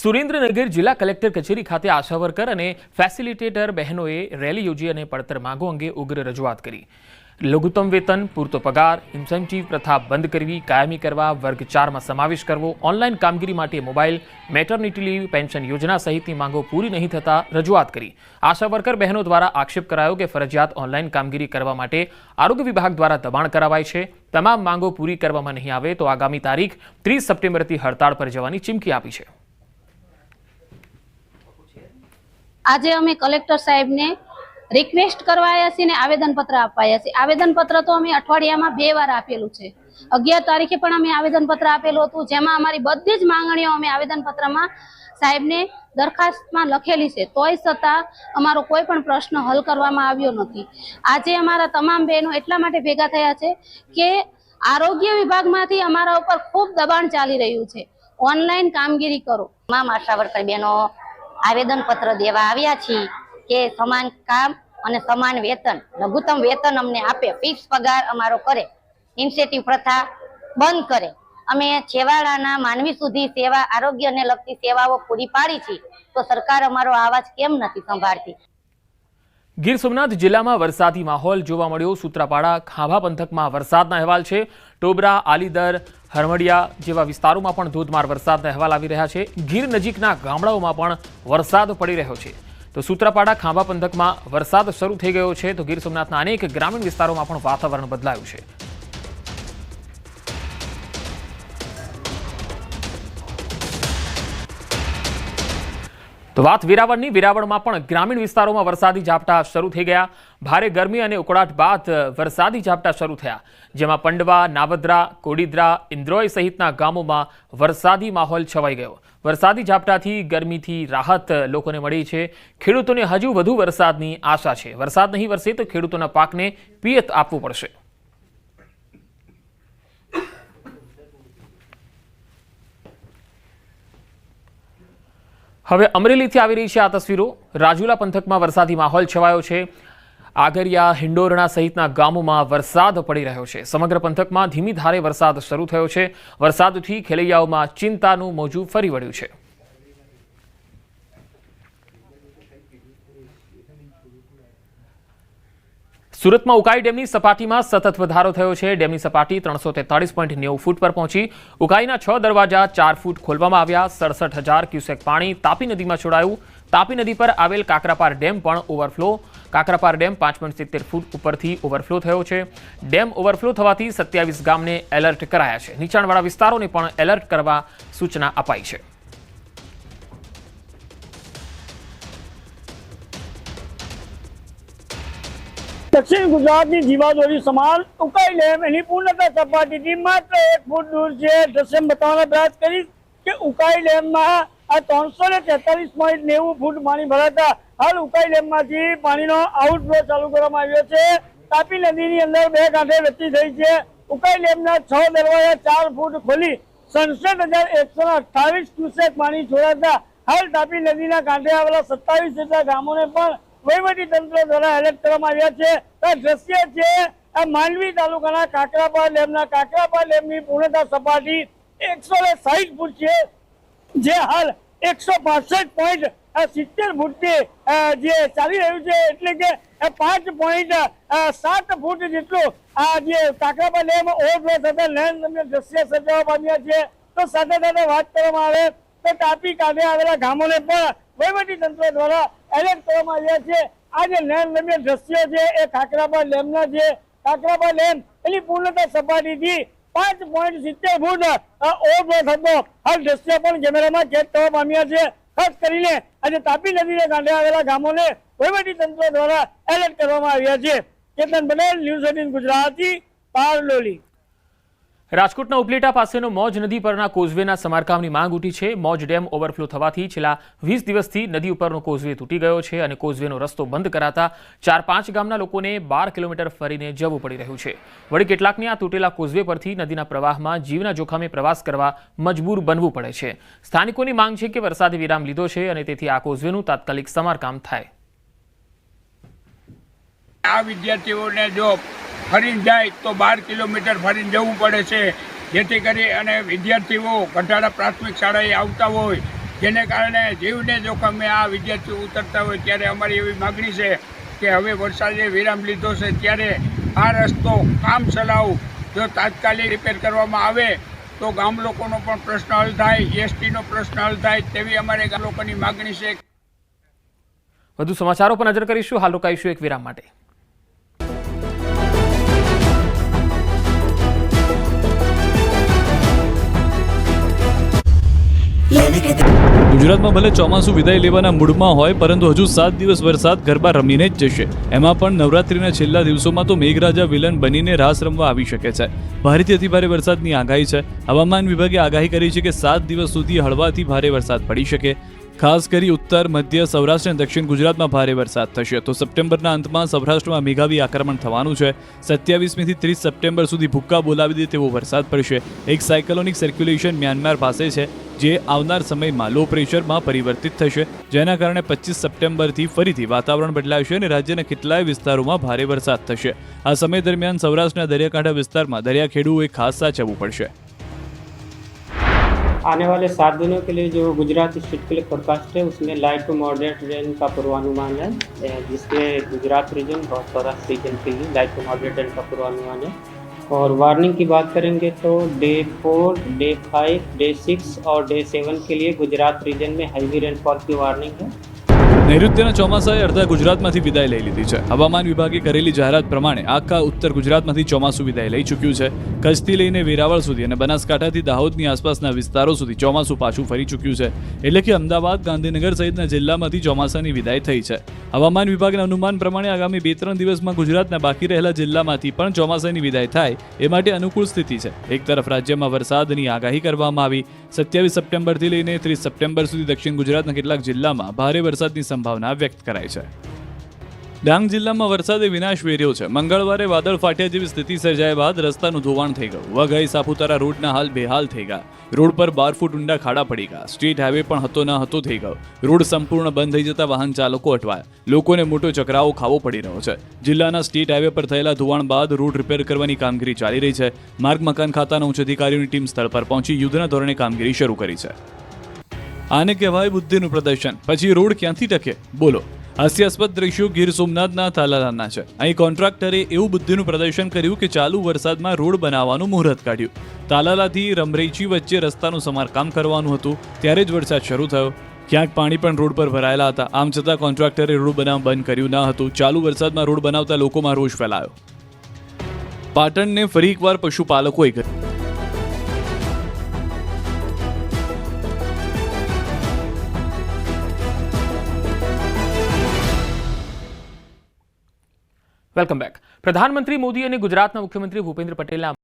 સુરેન્દ્રનગર જિલ્લા કલેક્ટર કચેરી ખાતે આશા વર્કર અને ફેસિલિટેટર બહેનોએ રેલી યોજી અને પડતર માંગો અંગે ઉગ્ર રજૂઆત કરી। લઘુત્તમ વેતન, પૂરતો પગાર, ઇન્સેન્ટિવ પ્રથા બંધ કરવી, કાયમી કરવા, વર્ગ 4માં સમાવેશ કરવો, ઓનલાઈન કામગીરી માટે મોબાઈલ, મેટર્નિટી લીવ, પેન્શન યોજના સહિતની માંગો પૂરી નહીં થતા રજૂઆત કરી। આશા વર્કર બહેનો દ્વારા આક્ષેપ કરાયો કે ફરજિયાત ઓનલાઈન કામગીરી કરવા માટે આરોગ્ય વિભાગ દ્વારા દબાણ કરાવાય છે। તમામ માંગો પૂરી કરવામાં નહીં આવે તો આગામી તારીખ 30 સપ્ટેમ્બરથી હડતાળ પર જવાની ચીમકી આપી છે। આજે અમે કલેક્ટર સાહેબ ने रिक्वेस्ट करवाया छे ने आवेदनपत्र आपाया छे। आवेदनपत्र तो अमे अठवाडियामां 2 વાર आपेलुं छे। 11 तारीखे पण अमे आवेदनपत्र आपेलुं हतुं, जेमां अमारी बधी ज मांगणीओ अमे आवेदनपत्रमां साहेबने दरखास्तमां लखेली छे, तोय छतां अमारो कोई पण प्रश्न हल करवामां आव्यो नथी। आजे अमारा तमाम बहनों एटला माटे भेगा थया छे के आरोग्य विभागमांथी अमारा उपर खूब दबाण चाली रह्युं छे। ऑनलाइन कामगीरी करो। તમામ આશા વર્કર બહેનો आवेदनपत्र देवा आव्या छे के समान काम અને સમાન વેતન, લઘુત્તમ વેતન અમને આપે, ફિક્સ પગાર અમારો કરે, ઇન્સેન્ટિવ પ્રથા બંધ કરે। અમે છેવાડાના માનવી સુધી સેવા, આરોગ્યને લગતી સેવાઓ પૂરી પાડી છે, તો સરકાર અમારો અવાજ કેમ નથી સંભાળતી? ગીર સોમનાથ જિલ્લામાં વરસાદી માહોલ જોવા મળ્યો। સૂત્રાપાડા, ખાંભા પંથકમાં વરસાદના અહેવાલ છે। ટોબરા, આલીદર, હરમડિયા જેવા વિસ્તારોમાં પણ ધોધમાર વરસાદના અહેવાલ આવી રહ્યા છે। ગીર નજીકના ગામડાઓમાં પણ વરસાદ પડી રહ્યો છે। તો સૂત્રાપાડા, ખાંભા પંથકમાં વરસાદ શરૂ થઈ ગયો છે, તો ગીર સોમનાથના અનેક ગ્રામીણ વિસ્તારોમાં પણ વાતાવરણ બદલાયું છે। તો વાત વેરાવળની। વેરાવળમાં પણ ગ્રામીણ વિસ્તારોમાં વરસાદી ઝાપટા શરૂ થઈ ગયા। ભારે ગરમી અને ઉકળાટ બાદ વરસાદી ઝાપટા શરૂ થયા, જેમાં પંડવા, નાવદ્રા, કોડીદ્રા, ઇન્દ્રોય સહિતના ગામોમાં વરસાદી માહોલ છવાઈ ગયો। વરસાદી ઝાપટાથી ગરમીથી રાહત લોકોને મળી છે। ખેડૂતોને હજુ વધુ વરસાદની આશા છે। વરસાદ નહીં વરસે તો ખેડૂતોના પાકને પિયત આપવું પડશે। હવે અમરેલીથી આવી રહી છે આ તસવીરો। રાજુલા પંથકમાં વરસાદી માહોલ છવાયો છે। આગરિયા, હિંડોરણા સહિતના ગામોમાં વરસાદ પડી રહ્યો છે। સમગ્ર પંથકમાં ધીમી ધારે વરસાદ શરૂ થયો છે। વરસાદથી ખેલૈયાઓમાં ચિંતાનું મોજું ફરી વળ્યું છે। સુરતમાં ઉકાઈ ડેમની સપાટીમાં સતત વધારો થયો છે। ડેમની સપાટી 343.90 ફૂટ પર પહોંચી। ઉકાઈના 6 દરવાજા 4 ફૂટ ખોલવામાં આવ્યા। 67,000 ક્યુસેક પાણી તાપી નદીમાં છોડાયું। તાપી નદી પર આવેલ કાકરાપાર ડેમ પણ ઓવરફ્લો। કાકરાપાર ડેમ 5.70 ફૂટ ઉપરથી ઓવરફ્લો થયો છે। ડેમ ઓવરફ્લો થવાથી 27 ગામને એલર્ટ કરાયા છે। નીચાણવાળા વિસ્તારોને પણ એલર્ટ કરવા સૂચના અપાઈ છે। दक्षिण गुजरात की जीवादोरी समान उकाई डैम एनी पूर्णता सपाटी थी मात्र 1 फूट दूर से दृश्य बताने प्रयास करी कि उकाई डैम में आ 343.90 फूट पानी भराता हाल उकाई डैम में पानी आउटफ्लो चालू करवामां आव्यो छे। तापी नदी नी अंदर 2 कांठे वृत्ति थई छे। उकाई डैम ना 6 दरवाजा 4 फूट खोली 67,128 क्यूसेक पानी छोड़ाता हाल तापी नदी ना कांठे आवेला 27 जेटला गामोने पण वहीवटी तंत्र द्वारा एलर्ट करवामां આવ્યા છે। આ દ્રશ્ય છે આ માંડવી તાલુકાના કાકરાપાર ડેમના। કાકરાપાર ડેમની પૂર્ણતા સપાટી 160 ફૂટ છે, જે હાલ 165.70 ફૂટથી જે ચાલી રહ્યું છે, એટલે કે 5.7 ફૂટ જેટલું આ જે કાકરાપાર ડેમ ઓવરફ્લો થતા નયનરમ્ય દ્રશ્ય સર્જાવા પામ્યા છે। તો સાથે સાથે વાત કરવામાં આવે તો તાપી કાંઠે આવેલા ગામોને પણ વહીવટી તંત્ર દ્વારા એલર્ટ કરવામાં આવ્યા છે। આ જે નયનરમ્ય દ્રશ્યો છે એ કાકરાપાર ડેમના છે। કાકરાપાર ડેમ એની પૂર્ણતા સપાટીથી 5.70 ફૂટ ઓવરફ્લો થતો હાલ દ્રશ્ય પણ કેમેરામાં કેદ થવા પામ્યા છે। ખાસ કરીને આજે તાપી નદીના કાંઠે આવેલા ગામોને વહીવટી તંત્ર દ્વારા એલર્ટ કરવામાં આવ્યા છે। કેતન પટેલ, ન્યૂઝ 18 ગુજરાતી, પારલોલી। રાજકોટના ઉપલેટા પાસેનો મોજ નદી પરના કોઝવેના સમારકામની માંગ ઉઠી છે। મોજ ડેમ ઓવરફ્લો થવાથી છેલ્લા 20 દિવસથી નદી ઉપરનો કોઝવે તૂટી ગયો છે અને કોઝવેનો રસ્તો બંધ કરાતા 4-5 ગામના લોકોને 12 કિલોમીટર ફરીને જવું પડી રહ્યું છે। વળી કેટલાકને આ તૂટેલા કોઝવે પરથી નદીના પ્રવાહમાં જીવના જોખમે પ્રવાસ કરવા મજબૂર બનવું પડે છે। સ્થાનિકોની માંગ છે કે વરસાદે વિરામ લીધો છે અને તેથી આ કોઝવેનું તાત્કાલિક સમારકામ થાય। આ વિદ્યાર્થીઓને જો ફરીને જાય તો 12 કિલોમીટર ફરીને જવું પડે છે, જેથી કરી અને વિદ્યાર્થીઓ ગઢાડા પ્રાથમિક શાળાએ આવતા હોય જેને કારણે જીવને જોખમે આ વિદ્યાર્થીઓ ઉતરતા હોય ત્યારે અમારી એવી માગણી છે કે હવે વરસાદે વિરામ લીધો છે ત્યારે આ રસ્તો કામ ચલાવ જો તાત્કાલિક રિપેર કરવામાં આવે તો ગામ લોકોનો પણ પ્રશ્ન હલ થાય, એસટીનો પ્રશ્ન હલ થાય તેવી અમારે ગામ લોકોની માગણી છે. વધુ સમાચારો પર નજર કરીશું. હાલ રોકાઈશું એક વિરામ માટે. ગુજરાતમાં ભલે ચોમાસું વિદાય લેવાના મૂડમાં હોય, પરંતુ હજુ 7 દિવસ વરસાદ ગરબા રમીને જ જશે. એમાં પણ નવરાત્રીના છેલ્લા દિવસોમાં તો મેઘરાજા વિલન બનીને રાસ રમવા આવી શકે છે. ભારેથી અતિભારે વરસાદની આગાહી છે. હવામાન વિભાગે આગાહી કરી છે કે 7 દિવસ સુધી હળવાથી ભારે વરસાદ પડી શકે. ખાસ કરી ઉત્તર, મધ્ય, સૌરાષ્ટ્ર અને દક્ષિણ ગુજરાતમાં ભારે વરસાદ થશે. તો સપ્ટેમ્બરના અંતમાં સૌરાષ્ટ્રમાં મેઘાવી આક્રમણ થવાનું છે. 27મી થી 30 સપ્ટેમ્બર સુધી ભૂક્કા બોલાવી દે તેવો વરસાદ પડશે. એક સાયક્લોનિક સર્ક્યુલેશન મ્યાનમાર પાસે છે, જે આવનાર સમયમાં લો પ્રેશરમાં પરિવર્તિત થશે, જેના કારણે 25 સપ્ટેમ્બરથી ફરીથી વાતાવરણ બદલાશે અને રાજ્યના કેટલાય વિસ્તારોમાં ભારે વરસાદ થશે. આ સમય દરમિયાન સૌરાષ્ટ્રના દરિયાકાંઠા વિસ્તારમાં દરિયાખેડૂઓએ ખાસ સાચવવું પડશે. आने वाले 7 दिनों के लिए जो गुजरात स्टेट के लिए फोरकास्ट है उसमें लाइट टू मॉडरेट रेन का पूर्वानुमान है, जिसके गुजरात रीजन और सौराष्ट्र रीजन के लिए लाइट टू मॉडरेट रेन का पूर्वानुमान है. और वार्निंग की बात करेंगे तो डे 4, डे 5, डे 6 और डे 7 के लिए गुजरात रीजन में हैवी रेनफॉल की वार्निंग है. નૈઋત્યના ચોમાસાએ અડધા ગુજરાતમાંથી વિદાય લઈ લીધી છે. હવામાન વિભાગે કરેલી જાહેરાત પ્રમાણે આખા ઉત્તર ગુજરાતમાંથી ચોમાસું વિદાય લઈ ચૂક્યું છે. કચ્છથી લઈને વેરાવળ સુધી અને બનાસકાંઠાથી દાહોદની આસપાસના વિસ્તારો સુધી ચોમાસું પાછું ફરી ચૂક્યું છે. એટલે કે અમદાવાદ, ગાંધીનગર સહિતના જિલ્લામાંથી ચોમાસાની વિદાય થઈ છે. હવામાન વિભાગના અનુમાન પ્રમાણે આગામી 2-3 દિવસમાં ગુજરાતના બાકી રહેલા જિલ્લામાંથી પણ ચોમાસાની વિદાય થાય એ માટે અનુકૂળ સ્થિતિ છે. એક તરફ રાજ્યમાં વરસાદની આગાહી કરવામાં આવી. 27 સપ્ટેમ્બરથી લઈને 30 સપ્ટેમ્બર સુધી દક્ષિણ ગુજરાતના કેટલાક જિલ્લામાં ભારે વરસાદની સંભાવના વ્યક્ત કરાઈ છે. ડાંગ જિલ્લામાં વરસાદે વિનાશ વેર્યો છે. મંગળવારે વાદળ ફાટ્યા જેવી સ્થિતિ સર્જાયા બાદ રસ્તાનું ધોવાણ થઈ ગયું. વઘઈ સાપુતારા રોડના હાલ બેહાલ થઈ ગયા. રોડ પર 12 ફૂટ ઊંડા ખાડા પડી ગયા. સ્ટ્રીટ હાઈવે પણ હતો ન હતો થઈ ગયો. રોડ સંપૂર્ણ બંધ થઈ જતા વાહન ચાલકો અટવાયા. લોકોને મોટો ચકરાવો ખાવો પડી રહ્યો છે. જિલ્લાના સ્ટ્રીટ હાઈવે પર થયેલા ધોવાણ બાદ રોડ રિપેર કરવાની કામગીરી ચાલી રહી છે. માર્ગ મકાન ખાતાના ઉચ્ચ અધિકારીઓની ટીમ સ્થળ પર પહોંચી યુદ્ધના ધોરણે કામગીરી શરૂ કરી છે. આને કહેવાય બુદ્ધિનું પ્રદર્શન. પછી રોડ ક્યાંથી ટકે? બોલો. હાસ્યાસ્પદ દ્રશ્યો ગીર સોમનાથના તાલાલાના છે. અહીં કોન્ટ્રાક્ટરે એવું બુદ્ધિનું પ્રદર્શન કર્યું કે ચાલુ વરસાદમાં રોડ બનાવવાનું મુહૂર્ત કાઢ્યું. તાલાલાથી રમરેચી વચ્ચે રસ્તાનું સમારકામ કરવાનું હતું, ત્યારે જ વરસાદ શરૂ થયો. ક્યાંક પાણી પણ રોડ પર ભરાયેલા હતા. આમ છતાં કોન્ટ્રાક્ટરે રોડ બનાવવાનું બંધ કર્યું ન હતું. ચાલુ વરસાદમાં રોડ બનાવતા લોકોમાં રોષ ફેલાયો. પાટણને ફરી એકવાર પશુપાલકોએ કર્યું. Welcome back. પ્રધાનમંત્રી મોદી અને ગુજરાતના મુખ્યમંત્રી ભૂપેન્દ્ર પટેલના